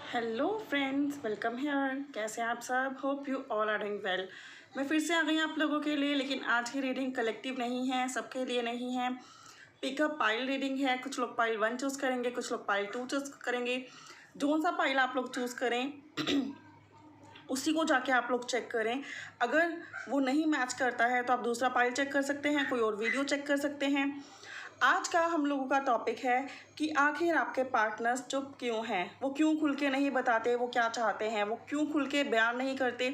Hello friends, welcome here. कैसे हैं आप सब? Hope you all are doing well. मैं फिर से आ गई आप लोगों के लिए, लेकिन आज की रीडिंग कलेक्टिव नहीं है, सबके लिए नहीं है। पिकअप पाइल रीडिंग है। कुछ लोग पाइल 1 चूज़ करेंगे, कुछ लोग पाइल 2 चूज़ करेंगे। जो सा पाइल आप लोग चूज़ करें उसी को जाके आप लोग चेक करें। अगर वो नहीं मैच करता है तो आप दूसरा पाइल चेक कर सकते हैं, कोई और वीडियो चेक कर सकते हैं। आज का हम लोगों का टॉपिक है कि आखिर आपके पार्टनर्स चुप क्यों हैं। वो क्यों खुल के नहीं बताते वो क्या चाहते हैं, वो क्यों खुल के बयान नहीं करते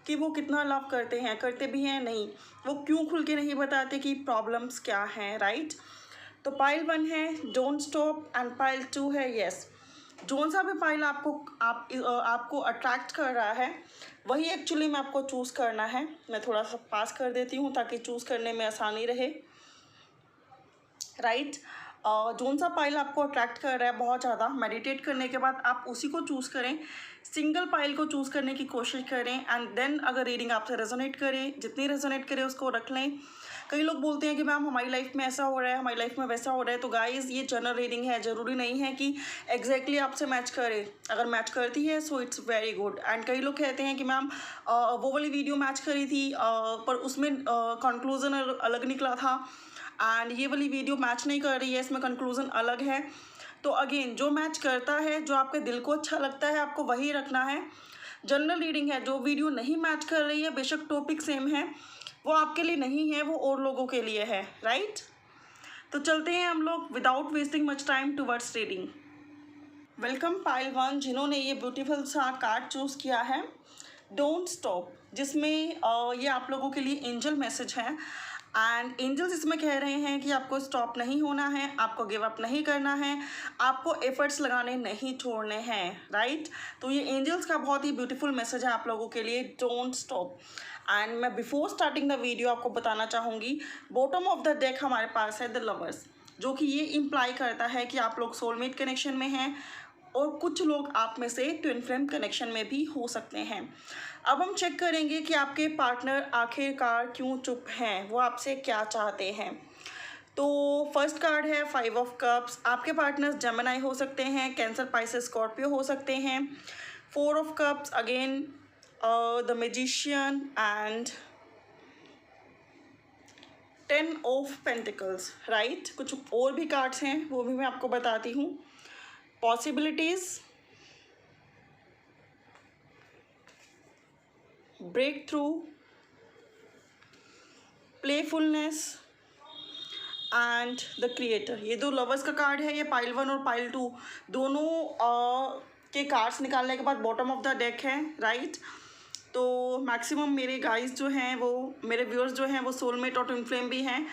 कि वो कितना लव करते हैं, करते भी हैं नहीं। वो क्यों खुल के नहीं बताते कि प्रॉब्लम्स क्या हैं, राइट। तो पाइल 1 है डोंट स्टॉप एंड पाइल 2 है यस। जोन सा भी पाइल आपको अट्रैक्ट कर रहा है वही एक्चुअली में आपको चूज़ करना है। मैं थोड़ा सा पास कर देती हूँ ताकि चूज़ करने में आसानी रहे, राइट। जोन सा पाइल आपको अट्रैक्ट कर रहा है बहुत ज़्यादा, मेडिटेट करने के बाद आप उसी को चूज़ करें। सिंगल पाइल को चूज़ करने की कोशिश करें एंड देन अगर रीडिंग आपसे रेजोनेट करे, जितनी रेजोनेट करे उसको रख लें। कई लोग बोलते हैं कि मैम हमारी लाइफ में ऐसा हो रहा है, हमारी लाइफ में वैसा हो रहा है। तो गाइस ये जनरल रीडिंग है, ज़रूरी नहीं है कि एग्जैक्टली आपसे मैच करे। अगर मैच करती है so it's very good. And कई लोग कहते हैं कि मैम वो वाली वीडियो मैच करी थी पर उसमें कंक्लूजन अलग निकला था एंड ये वाली वीडियो मैच नहीं कर रही है, इसमें कंक्लूजन अलग है। तो अगेन जो मैच करता है, जो आपके दिल को अच्छा लगता है, आपको वही रखना है। जनरल रीडिंग है। जो वीडियो नहीं मैच कर रही है, बेशक टॉपिक सेम है, वो आपके लिए नहीं है, वो और लोगों के लिए है, राइट। तो चलते हैं हम लोग without wasting much time towards reading. Welcome pile 1 जिन्होंने ये ब्यूटीफुल सा कार्ड चूज़ किया है डोंट स्टॉप, जिसमें ये आप लोगों के लिए एंजल मैसेज है। एंड एंजल्स इसमें कह रहे हैं कि आपको स्टॉप नहीं होना है, आपको गिव अप नहीं करना है, आपको एफर्ट्स लगाने नहीं छोड़ने हैं, राइट। तो ये एंजल्स का बहुत ही ब्यूटीफुल मैसेज है आप लोगों के लिए, डोंट स्टॉप। एंड मैं बिफोर स्टार्टिंग द वीडियो आपको बताना चाहूँगी, बॉटम ऑफ द डेक हमारे पास है द लवर्स, जो कि ये इम्प्लाई करता है कि आप लोग सोलमेट कनेक्शन में हैं और कुछ लोग आप में से ट्विन फ्लेम कनेक्शन में भी हो सकते हैं। अब हम चेक करेंगे कि आपके पार्टनर आखिरकार क्यों चुप हैं, वो आपसे क्या चाहते हैं। तो फर्स्ट कार्ड है 5 ऑफ कप्स। आपके पार्टनर्स जेमिनी हो सकते हैं, कैंसर, पाइसेस, स्कॉर्पियो हो सकते हैं। 4 of cups again the magician and 10 of pentacles, right. कुछ और भी कार्ड्स हैं वो भी मैं आपको बताती हूँ। Possibilities, breakthrough, playfulness and the creator. ये दो लवर्स का कार्ड है। ये पाइल 1 और पाइल 2 दोनों के कार्ड्स निकालने के बाद बॉटम ऑफ द डेक है, राइट। तो मैक्सिमम मेरे गाइस जो हैं, वो मेरे व्यूअर्स जो हैं वो सोलमेट और ट्विन फ्लेम भी हैं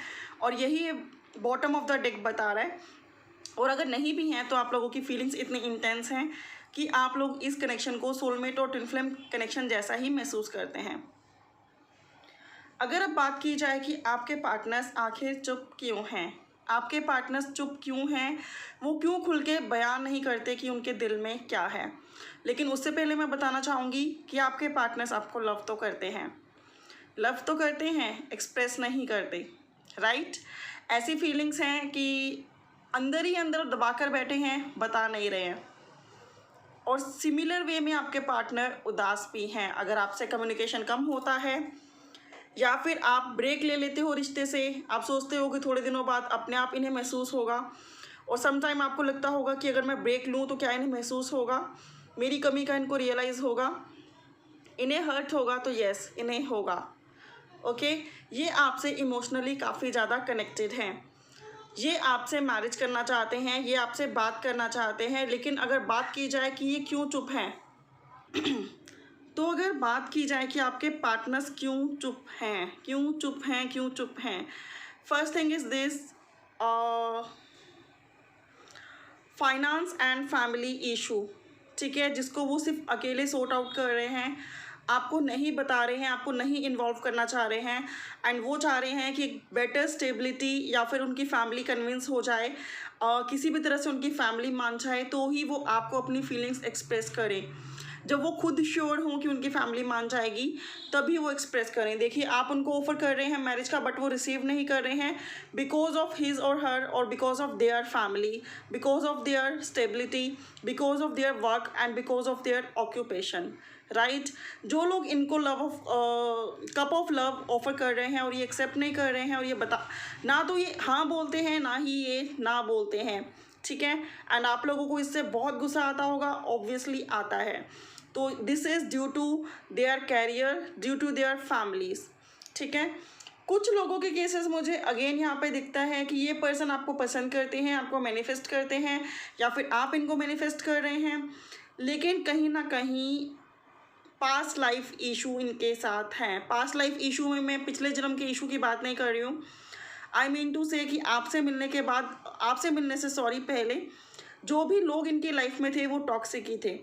और यही बॉटम ऑफ द डेक बता रहा है। और अगर नहीं भी हैं तो आप लोगों की फीलिंग्स इतनी इंटेंस हैं कि आप लोग इस कनेक्शन को सोलमेट और ट्विन फ्लेम कनेक्शन जैसा ही महसूस करते हैं। अगर अब बात की जाए कि आपके पार्टनर्स आखिर चुप क्यों हैं, आपके पार्टनर्स चुप क्यों हैं, वो क्यों खुल के बयान नहीं करते कि उनके दिल में क्या है। लेकिन उससे पहले मैं बताना चाहूँगी कि आपके पार्टनर्स आपको लव तो करते हैं, लव तो करते हैं, एक्सप्रेस नहीं करते, राइट। ऐसी फीलिंग्स हैं कि अंदर ही अंदर दबा कर बैठे हैं, बता नहीं रहे हैं। और सिमिलर वे में आपके पार्टनर उदास भी हैं। अगर आपसे कम्युनिकेशन कम होता है या फिर आप ब्रेक ले लेते हो रिश्ते से, आप सोचते हो कि थोड़े दिनों बाद अपने आप इन्हें महसूस होगा, और समटाइम आपको लगता होगा कि अगर मैं ब्रेक लूँ तो क्या इन्हें महसूस होगा, मेरी कमी का इनको रियलाइज़ होगा, इन्हें हर्ट होगा। तो यस, इन्हें होगा, ओके। ये आपसे इमोशनली काफ़ी ज़्यादा कनेक्टेड हैं, ये आपसे मैरिज करना चाहते हैं, ये आपसे बात करना चाहते हैं। लेकिन अगर बात की जाए कि ये क्यों चुप हैं तो अगर बात की जाए कि आपके पार्टनर्स क्यों चुप हैं, क्यों चुप हैं, क्यों चुप हैं, first thing is this, finance and family issue, ठीक है, जिसको वो सिर्फ अकेले सॉर्ट आउट कर रहे हैं, आपको नहीं बता रहे हैं, आपको नहीं इन्वॉल्व करना चाह रहे हैं। एंड वो चाह रहे हैं कि बेटर स्टेबिलिटी या फिर उनकी फैमिली कन्विंस हो जाए, किसी भी तरह से उनकी फैमिली मान जाए तो ही वो आपको अपनी फीलिंग्स एक्सप्रेस करें। जब वो खुद श्योर हों कि उनकी फैमिली मान जाएगी तभी वो एक्सप्रेस करें। देखिए आप उनको ऑफर कर रहे हैं मैरिज का बट वो रिसीव नहीं कर रहे हैं बिकॉज ऑफ हिज और हर और because of their family, because of their stability, because of their work and because of their occupation, right. जो लोग इनको love of cup of love offer कर रहे हैं और ये एक्सेप्ट नहीं कर रहे हैं और ये बता ना तो ये हाँ बोलते हैं ना ही ये ना बोलते हैं, ठीक है। एंड आप लोगों को इससे बहुत गुस्सा आता होगा, ऑब्वियसली आता है। तो this is due to their career, due to their families, ठीक है। कुछ लोगों के केसेस मुझे अगेन यहाँ पे दिखता है कि ये पर्सन आपको पसंद करते हैं, आपको मैनिफेस्ट करते हैं या फिर आप इनको मैनिफेस्ट कर रहे हैं, लेकिन कहीं ना कहीं पास्ट लाइफ इशू इनके साथ हैं। पास्ट लाइफ इशू में मैं पिछले जन्म के इशू की बात नहीं कर रही हूँ। आई मीन टू से कि आपसे मिलने के बाद, आपसे मिलने से पहले जो भी लोग इनकी लाइफ में थे वो टॉक्सिक ही थे।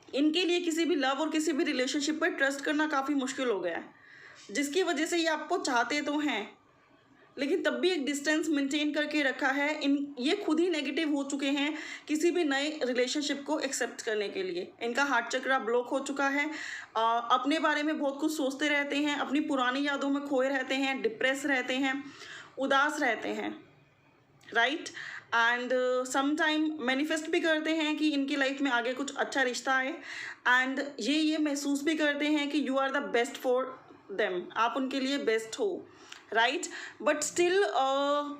इनके लिए किसी भी लव और किसी भी रिलेशनशिप पर ट्रस्ट करना काफ़ी मुश्किल हो गया है, जिसकी वजह से ये आपको चाहते तो हैं लेकिन तब भी एक डिस्टेंस मेंटेन करके रखा है। ये खुद ही नेगेटिव हो चुके हैं किसी भी नए रिलेशनशिप को एक्सेप्ट करने के लिए। इनका हार्ट चक्रा ब्लॉक हो चुका है, अपने बारे में बहुत कुछ सोचते रहते हैं, अपनी पुरानी यादों में खोए रहते हैं, डिप्रेस रहते हैं, उदास रहते हैं, राइट। एंड समटाइम मैनिफेस्ट भी करते हैं कि इनकी लाइफ में आगे कुछ अच्छा रिश्ता आए एंड ये महसूस भी करते हैं कि you are the best for them, आप उनके लिए बेस्ट हो, राइट। बट स्टिल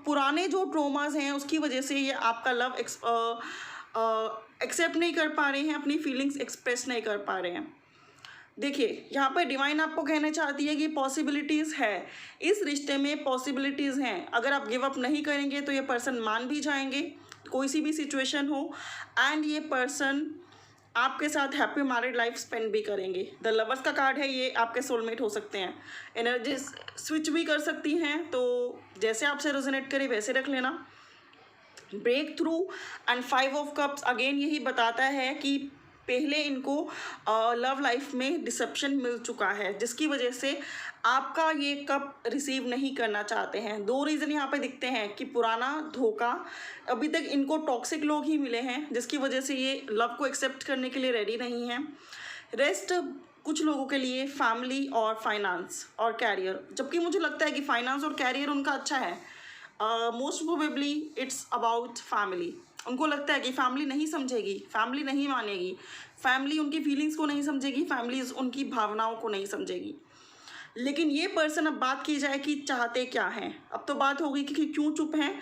पुराने जो ट्रोमाज हैं उसकी वजह से ये आपका लव एक्सेप्ट नहीं कर पा रहे हैं, अपनी फीलिंग्स एक्सप्रेस नहीं कर पा रहे हैं। देखिए यहाँ पर डिवाइन आपको कहना चाहती है कि पॉसिबिलिटीज़ है, इस रिश्ते में पॉसिबिलिटीज़ हैं। अगर आप गिव अप नहीं करेंगे तो ये पर्सन मान भी जाएंगे, कोई सी भी सिचुएशन हो, एंड ये पर्सन आपके साथ हैप्पी मैरिड लाइफ स्पेंड भी करेंगे। द लवर्स का कार्ड है, ये आपके सोलमेट हो सकते हैं। एनर्जी स्विच भी कर सकती हैं, तो जैसे आपसे रेजोनेट करे वैसे रख लेना। Breakthrough and 5 of cups again यही बताता है कि पहले इनको लव लाइफ में डिसेप्शन मिल चुका है, जिसकी वजह से आपका ये कप रिसीव नहीं करना चाहते हैं। 2 रीज़न यहाँ पे दिखते हैं कि पुराना धोखा, अभी तक इनको टॉक्सिक लोग ही मिले हैं जिसकी वजह से ये लव को एक्सेप्ट करने के लिए रेडी नहीं हैं। रेस्ट कुछ लोगों के लिए फैमिली और फाइनेंस और कैरियर, जबकि मुझे लगता है कि फाइनेंस और कैरियर उनका अच्छा है। Most probably it's about family. उनको लगता है कि फैमिली नहीं समझेगी, फैमिली नहीं मानेगी, फैमिली उनकी फीलिंग्स को नहीं समझेगी, फैमिली उनकी भावनाओं को नहीं समझेगी। लेकिन ये पर्सन, अब बात की जाए कि चाहते क्या हैं, अब तो बात होगी कि क्यों चुप हैं।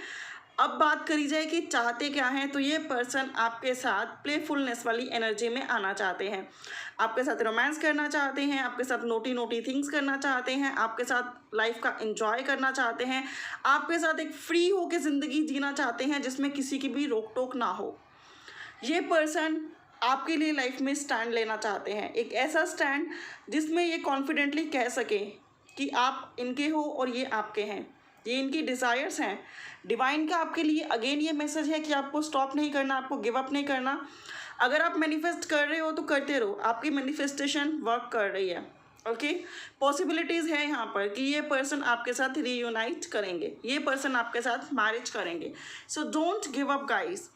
अब बात करी जाए कि चाहते क्या हैं, तो ये पर्सन आपके साथ प्लेफुलनेस वाली एनर्जी में आना चाहते हैं, आपके साथ रोमांस करना चाहते हैं, आपके साथ नोटी नोटी थिंग्स करना चाहते हैं, आपके साथ लाइफ का एंजॉय करना चाहते हैं, आपके साथ एक फ्री होकर ज़िंदगी जीना चाहते हैं जिसमें किसी की भी रोक टोक ना हो। ये पर्सन आपके लिए लाइफ में स्टैंड लेना चाहते हैं, एक ऐसा स्टैंड जिसमें ये कॉन्फिडेंटली कह सकें कि आप इनके हो और ये आपके हैं, ये इनकी डिज़ायर्स हैं। डिवाइन का आपके लिए अगेन ये मैसेज है कि आपको स्टॉप नहीं करना, आपको गिव अप नहीं करना। अगर आप मैनिफेस्ट कर रहे हो तो करते रहो, आपकी मैनिफेस्टेशन वर्क कर रही है, ओके। पॉसिबिलिटीज़ है यहाँ पर कि ये पर्सन आपके साथ रीयूनाइट करेंगे, ये पर्सन आपके साथ मैरिज करेंगे। So don't give up guys.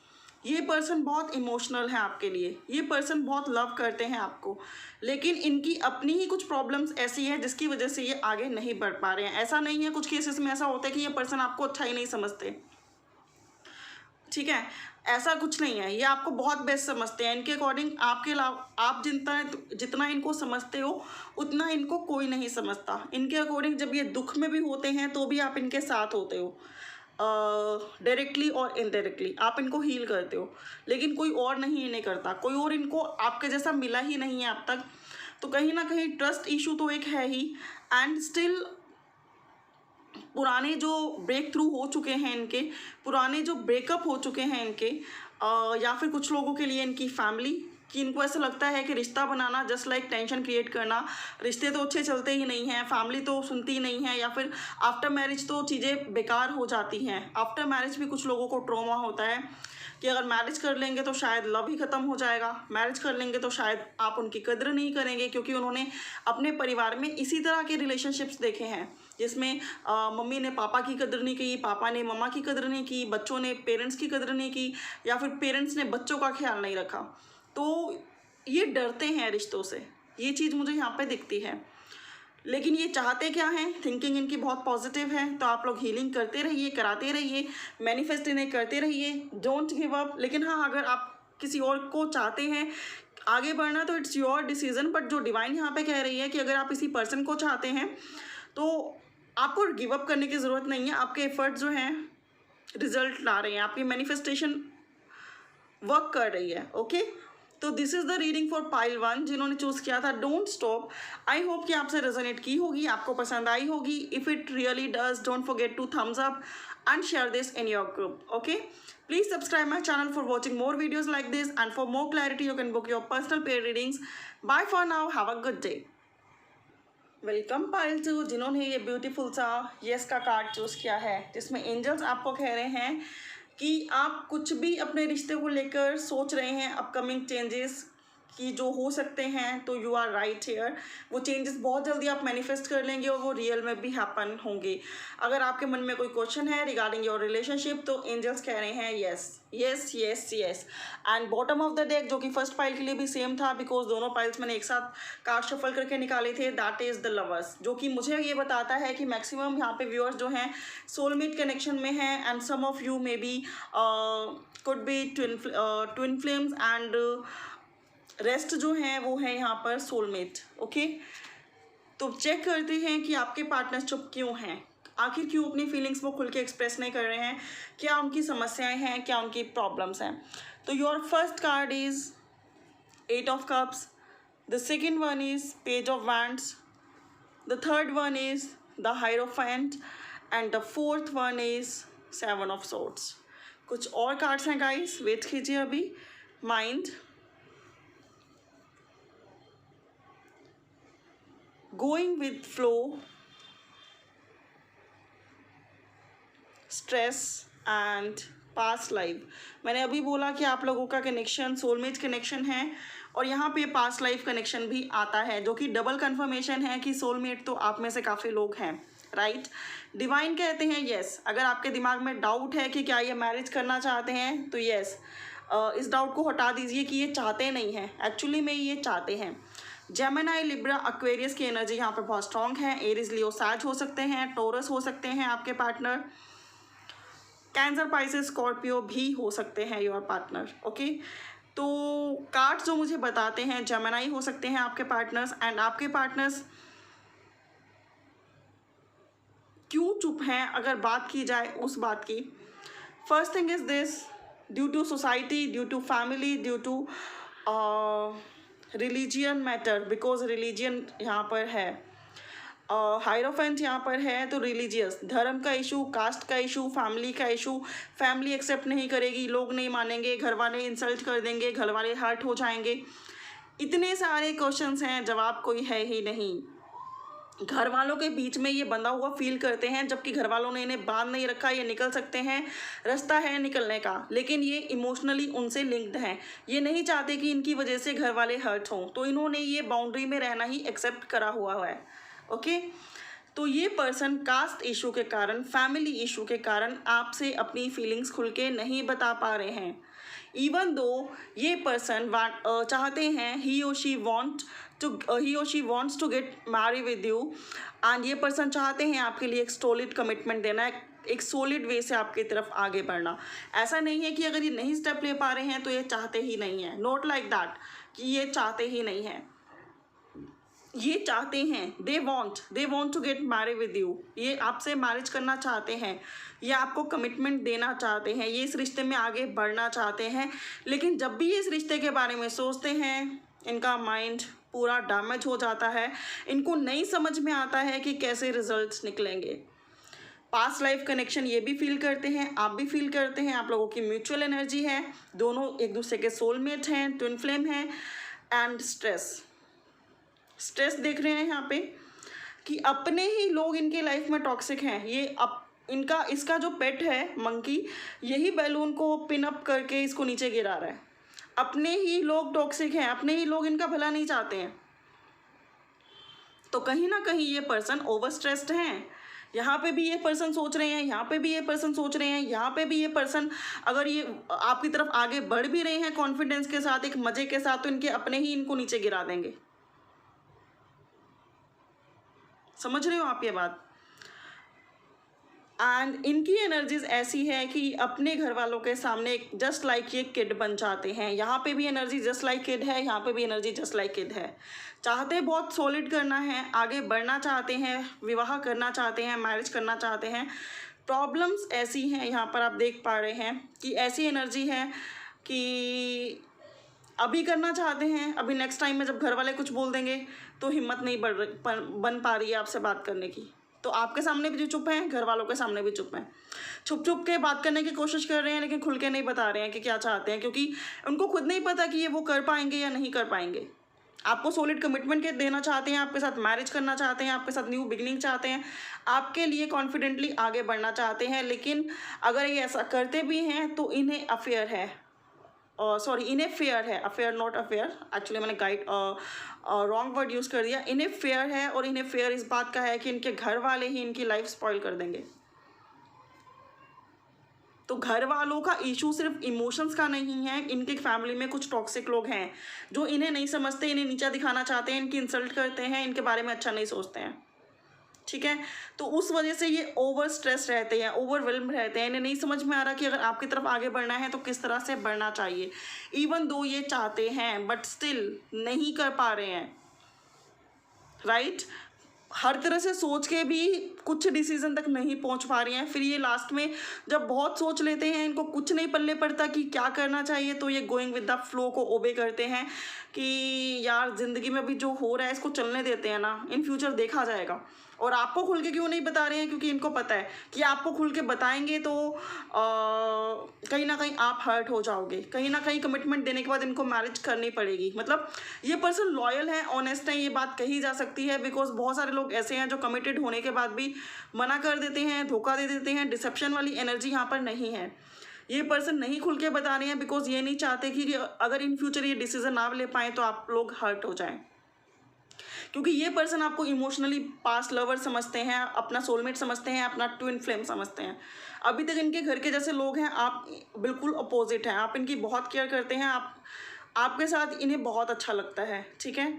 ये पर्सन बहुत इमोशनल है आपके लिए, ये पर्सन बहुत लव करते हैं आपको, लेकिन इनकी अपनी ही कुछ प्रॉब्लम्स ऐसी है जिसकी वजह से ये आगे नहीं बढ़ पा रहे हैं। ऐसा नहीं है, कुछ केसेस में ऐसा होता है कि ये पर्सन आपको अच्छा ही नहीं समझते, ठीक है, ऐसा कुछ नहीं है, ये आपको बहुत बेस्ट समझते हैं। इनके अकॉर्डिंग आपके आप जितना इनको समझते हो उतना इनको कोई नहीं समझता। इनके अकॉर्डिंग जब ये दुख में भी होते हैं तो भी आप इनके साथ होते हो, डायरेक्टली और इनडायरेक्टली आप इनको हील करते हो, लेकिन कोई और नहीं इन्हें करता, कोई और इनको आपके जैसा मिला ही नहीं है अब तक। तो कहीं ना कहीं ट्रस्ट इशू तो एक है ही, एंड स्टिल पुराने जो ब्रेक थ्रू हो चुके हैं इनके, पुराने जो ब्रेकअप हो चुके हैं इनके, या फिर कुछ लोगों के लिए इनकी फैमिली, कि इनको ऐसा लगता है कि रिश्ता बनाना जस्ट लाइक टेंशन क्रिएट करना, रिश्ते तो अच्छे चलते ही नहीं हैं, फैमिली तो सुनती ही नहीं है, या फिर आफ्टर मैरिज तो चीज़ें बेकार हो जाती हैं। आफ्टर मैरिज भी कुछ लोगों को ट्रॉमा होता है कि अगर मैरिज कर लेंगे तो शायद लव ही ख़त्म हो जाएगा, मैरिज कर लेंगे तो शायद आप उनकी कद्र नहीं करेंगे, क्योंकि उन्होंने अपने परिवार में इसी तरह के रिलेशनशिप्स देखे हैं जिसमें मम्मी ने पापा की कदर नहीं की, पापा ने मम्मा की कदर नहीं की, बच्चों ने पेरेंट्स की कदर नहीं की, या फिर पेरेंट्स ने बच्चों का ख्याल नहीं रखा। तो ये डरते हैं रिश्तों से, ये चीज़ मुझे यहाँ पे दिखती है। लेकिन ये चाहते क्या हैं, थिंकिंग इनकी बहुत पॉजिटिव है। तो आप लोग हीलिंग करते रहिए, कराते रहिए, मैनिफेस्ट इन्हें करते रहिए, डोंट गिव अप। लेकिन हाँ, अगर आप किसी और को चाहते हैं आगे बढ़ना तो इट्स योर डिसीजन। बट जो डिवाइन यहाँ पे कह रही है कि अगर आप इसी पर्सन को चाहते हैं तो आपको गिव अप करने की ज़रूरत नहीं है। आपके एफर्ट जो हैं रिजल्ट ला रहे हैं, आपकी मैनिफेस्टेशन वर्क कर रही है। ओके, तो this is the reading for pile 1 जिन्होंने चूज़ किया था डोंट स्टॉप। आई होप कि आपसे रेजोनेट की होगी, आपको पसंद आई होगी। If it really does, don't forget to thumbs up and share this in your group. Okay, please subscribe my channel for watching more videos like this, and for more clarity you can book your personal paid readings. Bye for now, have a good day. Welcome pile 2 जिन्होंने ये beautiful सा yes का card choose किया है, जिसमें angels आपको कह रहे हैं कि आप कुछ भी अपने रिश्ते को लेकर सोच रहे हैं, अपकमिंग चेंजेस कि जो हो सकते हैं, तो यू आर राइट हेयर। वो चेंजेस बहुत जल्दी आप मैनिफेस्ट कर लेंगे और वो रियल में भी हैपन होंगे। अगर आपके मन में कोई क्वेश्चन है रिगार्डिंग योर रिलेशनशिप, तो एंजल्स कह रहे हैं yes yes yes yes. And bottom of the deck, जो कि फर्स्ट पाइल के लिए भी सेम था, बिकॉज दोनों पाइल्स मैंने एक साथ कार्ड शफल करके निकाले थे, दैट इज़ द लवर्स, जो कि मुझे ये बताता है कि मैक्सिमम यहाँ पे व्यूअर्स जो हैं सोलमेट कनेक्शन में हैं, and some of you may be could be twin flames, and rest जो हैं वो है यहाँ पर सोलमेट। ओके, तो चेक करते हैं कि आपके पार्टनर चुप क्यों हैं, आखिर क्यों अपनी फीलिंग्स वो खुल के एक्सप्रेस नहीं कर रहे हैं, क्या उनकी समस्याएं हैं, क्या उनकी प्रॉब्लम्स हैं। तो your first card is 8 of cups, the second one is page of wands, the third one is the hierophant, and the fourth one is 7 of swords. कुछ और कार्ड्स हैं गाइस, वेट कीजिए अभी। Mind, going with flow, stress and past life. मैंने अभी बोला कि आप लोगों का कनेक्शन सोलमेट कनेक्शन है, और यहाँ पे पास्ट लाइफ कनेक्शन भी आता है, जो कि डबल कंफर्मेशन है कि सोलमेट तो आप में से काफ़ी लोग हैं, राइट। डिवाइन कहते हैं यस, अगर आपके दिमाग में डाउट है कि क्या ये मैरिज करना चाहते हैं, तो यस, इस डाउट को हटा दीजिए कि ये चाहते नहीं हैं, एक्चुअली में ये चाहते हैं। जेमिनी, लिब्रा, एक्वेरियस की एनर्जी यहाँ पर बहुत स्ट्रॉन्ग है। एरीज, लियो, सैज हो सकते हैं, टोरस हो सकते हैं आपके पार्टनर, कैंसर, पाइसेस, स्कॉर्पियो भी हो सकते हैं योर पार्टनर। ओके, तो कार्ड्स जो मुझे बताते हैं जेमिनी हो सकते हैं आपके पार्टनर्स, एंड आपके पार्टनर्स क्यों चुप हैं अगर बात की जाए उस बात की। First thing is this, due to society, due to family, due to religion matter, because religion यहाँ पर है, हायरोफेंट यहाँ पर है, तो रिलीजियस, धर्म का इशू, कास्ट का इशू, फैमिली का इशू। फैमिली एक्सेप्ट नहीं करेगी, लोग नहीं मानेंगे, घर वाले इंसल्ट कर देंगे, घर वाले हर्ट हो जाएंगे। इतने सारे क्वेश्चंस हैं, जवाब कोई है ही नहीं। घर वालों के बीच में ये बंधा हुआ फील करते हैं, जबकि घर वालों ने इन्हें बांध नहीं रखा, ये निकल सकते हैं, रास्ता है निकलने का, लेकिन ये इमोशनली उनसे लिंक्ड हैं। ये नहीं चाहते कि इनकी वजह से घर वाले हर्ट हों, तो इन्होंने ये बाउंड्री में रहना ही एक्सेप्ट करा हुआ है। ओके, तो ये पर्सन कास्ट इशू के कारण, फैमिली इशू के कारण आपसे अपनी फीलिंग्स खुल के नहीं बता पा रहे हैं। इवन दो ये पर्सन चाहते हैं, ही और she wants to get marry with you, and ये पर्सन चाहते हैं आपके लिए एक सॉलिड कमिटमेंट देना, एक सॉलिड वे से आपकी तरफ आगे बढ़ना। ऐसा नहीं है कि अगर ये नहीं स्टेप ले पा रहे हैं तो ये चाहते ही नहीं है, नॉट लाइक दैट कि ये चाहते ही नहीं है, ये चाहते हैं, they want to get marry with you. ये आपसे मैरिज करना चाहते हैं, ये आपको कमिटमेंट देना चाहते हैं, ये इस रिश्ते में आगे बढ़ना चाहते हैं। लेकिन जब भी ये इस रिश्ते के बारे में सोचते हैं, इनका माइंड पूरा डैमेज हो जाता है, इनको नहीं समझ में आता है कि कैसे रिजल्ट्स निकलेंगे। पास्ट लाइफ कनेक्शन ये भी फील करते हैं, आप भी फील करते हैं, आप लोगों की म्यूचुअल एनर्जी है, दोनों एक दूसरे के सोलमेट हैं, ट्विन फ्लेम हैं। एंड स्ट्रेस देख रहे हैं यहाँ पे कि अपने ही लोग इनके लाइफ में टॉक्सिक हैं। ये इसका जो पेट है मंकी, यही बैलून को पिन अप करके इसको नीचे गिरा रहा है। अपने ही लोग टॉक्सिक हैं, अपने ही लोग इनका भला नहीं चाहते हैं। तो कहीं ना कहीं ये पर्सन ओवर स्ट्रेस्ड हैं, यहाँ पे भी ये पर्सन सोच रहे हैं, यहाँ पे भी ये पर्सन सोच रहे हैं, यहाँ पे भी ये पर्सन अगर ये आपकी तरफ आगे बढ़ भी रहे हैं कॉन्फिडेंस के साथ, एक मजे के साथ, तो इनके अपने ही इनको नीचे गिरा देंगे। समझ रहे हो आप ये बात? एंड इनकी एनर्जीज ऐसी है कि अपने घर वालों के सामने जस्ट लाइक ये किड बन जाते हैं। यहाँ पे भी एनर्जी जस्ट लाइक किड है, यहाँ पे भी एनर्जी जस्ट लाइक किड है। चाहते बहुत सॉलिड करना है, आगे बढ़ना चाहते हैं, विवाह करना चाहते हैं, मैरिज करना चाहते हैं। प्रॉब्लम्स ऐसी हैं, यहाँ पर आप देख पा रहे हैं कि ऐसी एनर्जी है कि अभी करना चाहते हैं, अभी नेक्स्ट टाइम में जब घर वाले कुछ बोल देंगे तो हिम्मत नहीं बन पा रही है आपसे बात करने की। तो आपके सामने भी जो चुप हैं, घर वालों के सामने भी चुप हैं, छुप छुप के बात करने की कोशिश कर रहे हैं, लेकिन खुल के नहीं बता रहे हैं कि क्या चाहते हैं, क्योंकि उनको खुद नहीं पता कि ये वो कर पाएंगे या नहीं कर पाएंगे। आपको सॉलिड कमिटमेंट के देना चाहते हैं, आपके साथ मैरिज करना चाहते हैं, आपके साथ न्यू बिगनिंग चाहते हैं, आपके लिए कॉन्फिडेंटली आगे बढ़ना चाहते हैं। लेकिन अगर ये ऐसा करते भी हैं तो इन्हें अफेयर है, सॉरी इन्हें फेयर है, अफेयर नॉट अफेयर, एक्चुअली मैंने गाइड रॉन्ग वर्ड यूज़ कर दिया। इन्हें फेयर है, और इन्हें फेयर इस बात का है कि इनके घर वाले ही इनकी लाइफ स्पॉइल कर देंगे। तो घर वालों का इशू सिर्फ इमोशंस का नहीं है, इनके फैमिली में कुछ टॉक्सिक लोग हैं जो इन्हें नहीं समझते, इन्हें नीचा दिखाना चाहते हैं, इनकी इंसल्ट करते हैं, इनके बारे में अच्छा नहीं सोचते हैं। ठीक है, तो उस वजह से ये ओवर स्ट्रेस रहते हैं, ओवरवेल्म रहते हैं, इन्हें नहीं समझ में आ रहा कि अगर आपकी तरफ आगे बढ़ना है तो किस तरह से बढ़ना चाहिए। इवन दो ये चाहते हैं बट स्टिल नहीं कर पा रहे हैं, राइट? हर तरह से सोच के भी कुछ डिसीजन तक नहीं पहुंच पा रही हैं। फिर ये लास्ट में जब बहुत सोच लेते हैं, इनको कुछ नहीं पल्ले पड़ता कि क्या करना चाहिए, तो ये गोइंग विद द फ्लो को ओबे करते हैं कि यार ज़िंदगी में भी जो हो रहा है इसको चलने देते हैं ना, इन फ्यूचर देखा जाएगा। और आपको खुल के क्यों नहीं बता रहे हैं? क्योंकि इनको पता है कि आपको खुल के बताएंगे तो कहीं ना कहीं आप हर्ट हो जाओगे, कहीं ना कहीं कमिटमेंट देने के बाद इनको मैरिज करनी पड़ेगी। मतलब ये पर्सन लॉयल है, ऑनेस्ट है, ये बात कही जा सकती है। बिकॉज बहुत सारे लोग ऐसे हैं जो कमिटेड होने के बाद भी मना कर देते हैं, धोखा दे देते हैं। डिसेप्शन वाली एनर्जी यहाँ पर नहीं है। ये पर्सन नहीं खुल के बता रहे हैं बिकॉज ये नहीं चाहते कि अगर इन फ्यूचर ये डिसीजन ना ले पाएँ तो आप लोग हर्ट हो जाएं। क्योंकि ये पर्सन आपको इमोशनली पास्ट लवर समझते हैं, अपना सोलमेट समझते हैं, अपना ट्विन फ्लेम समझते हैं। अभी तक इनके घर के जैसे लोग हैं, आप बिल्कुल अपोजिट हैं। आप इनकी बहुत केयर करते हैं, आपके साथ इन्हें बहुत अच्छा लगता है। ठीक है,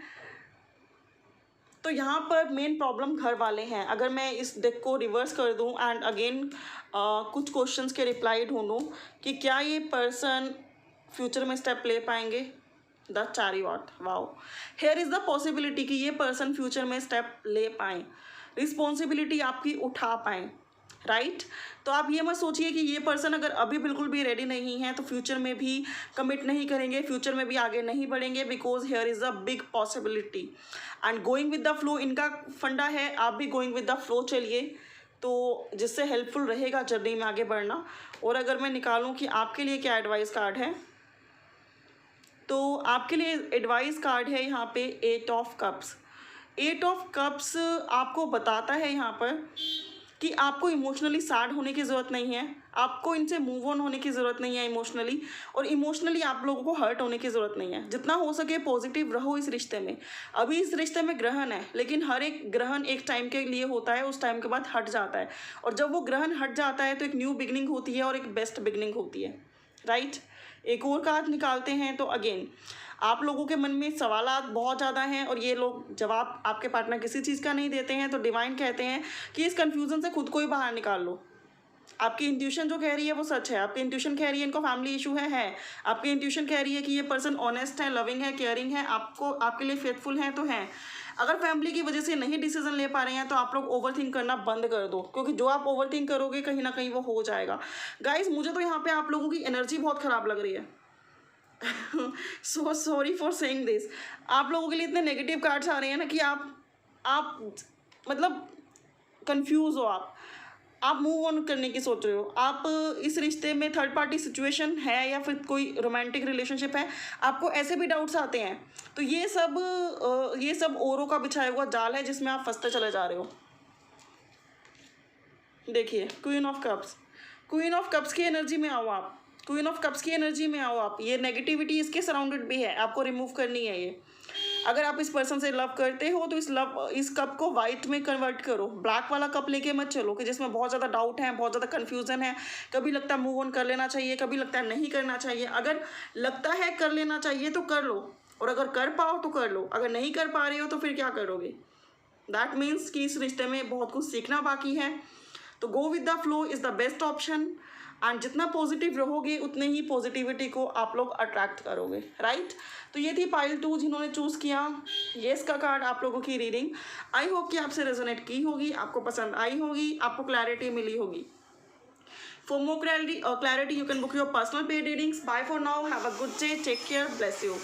तो यहाँ पर मेन प्रॉब्लम घर वाले हैं। अगर मैं इस डेक को रिवर्स कर दूँ एंड अगेन कुछ क्वेश्चंस के रिप्लाई ढूंढूँ कि क्या ये पर्सन फ्यूचर में स्टेप ले पाएंगे, the chariot, wow, here is the possibility कि ये पर्सन फ्यूचर में स्टेप ले पाएँ, रिस्पॉन्सिबिलिटी आपकी उठा पाएँ, राइट? तो आप ये मत सोचिए कि ये पर्सन अगर अभी बिल्कुल भी रेडी नहीं है तो फ्यूचर में भी कमिट नहीं करेंगे, फ्यूचर में भी आगे नहीं बढ़ेंगे। Because here is a big possibility and going with the flow इनका फंडा है। आप भी गोइंग विद द फ्लो चलिए, तो जिससे हेल्पफुल रहेगा जर्नी में आगे बढ़ना। और अगर मैं निकालूं कि आपके लिए क्या एडवाइस कार्ड है, तो आपके लिए एडवाइस कार्ड है यहाँ पे 8 ऑफ कप्स। 8 ऑफ कप्स आपको बताता है यहाँ पर कि आपको इमोशनली सैड होने की ज़रूरत नहीं है, आपको इनसे मूव ऑन होने की ज़रूरत नहीं है इमोशनली, और इमोशनली आप लोगों को हर्ट होने की ज़रूरत नहीं है। जितना हो सके पॉजिटिव रहो इस रिश्ते में। अभी इस रिश्ते में ग्रहण है, लेकिन हर एक ग्रहण एक टाइम के लिए होता है, उस टाइम के बाद हट जाता है। और जब वो ग्रहण हट जाता है तो एक न्यू बिगनिंग होती है और एक बेस्ट बिगनिंग होती है, राइट? एक और कार्ड निकालते हैं तो अगेन आप लोगों के मन में सवालात बहुत ज़्यादा हैं और ये लोग जवाब आपके पार्टनर किसी चीज़ का नहीं देते हैं। तो डिवाइन कहते हैं कि इस कन्फ्यूज़न से खुद को ही बाहर निकाल लो। आपकी इंट्यूशन जो कह रही है वो सच है। आपकी इंट्यूशन कह रही है इनको फैमिली इशू है। आपकी इंट्यूशन कह रही है कि ये पर्सन ऑनेस्ट है, लविंग है, केयरिंग है, आपके लिए फेथफुल है तो हैं। अगर फैमिली की वजह से नहीं डिसीजन ले पा रहे हैं तो आप लोग ओवर थिंक करना बंद कर दो, क्योंकि जो आप ओवर थिंक करोगे कहीं ना कहीं वो हो जाएगा। गाइज मुझे तो यहाँ पे आप लोगों की एनर्जी बहुत ख़राब लग रही है। So sorry for saying this. आप लोगों के लिए इतने नेगेटिव कार्ड्स आ रहे हैं ना कि आप मतलब कंफ्यूज हो। आप मूव ऑन करने की सोच रहे हो। आप इस रिश्ते में थर्ड पार्टी सिचुएशन है या फिर कोई रोमांटिक रिलेशनशिप है, आपको ऐसे भी डाउट्स आते हैं। तो ये सब औरों का बिछाया हुआ जाल है जिसमें आप फंसते चले जा रहे हो। देखिए queen of cups, queen of cups की एनर्जी में आओ आप, क्वीन ऑफ कप्स की एनर्जी में आओ आप। ये नेगेटिविटी इसके सराउंडेड भी है, आपको रिमूव करनी है ये। अगर आप इस पर्सन से लव करते हो तो इस कप को वाइट में कन्वर्ट करो, ब्लैक वाला कप लेके मत चलो कि जिसमें बहुत ज़्यादा डाउट है, बहुत ज़्यादा कन्फ्यूज़न है, कभी लगता है मूव ऑन कर लेना चाहिए, कभी लगता है नहीं करना चाहिए। अगर लगता है कर लेना चाहिए तो कर लो, और अगर कर पाओ तो कर लो, अगर नहीं कर पा रहे हो तो फिर क्या करोगे? दैट मीन्स कि इस रिश्ते में बहुत कुछ सीखना बाकी है। तो go with the flow is the best option, and जितना पॉजिटिव रहोगे उतने ही पॉजिटिविटी को आप लोग अट्रैक्ट करोगे, राइट। तो ये थी पाइल 2 जिन्होंने चूज़ किया येस का कार्ड, आप लोगों की रीडिंग। आई होप कि आपसे रेजोनेट की होगी, आपको पसंद आई होगी, आपको क्लैरिटी मिली होगी। For more clarity, you can book your personal paid readings. Bye for now. Have a good day. Take care. Bless you.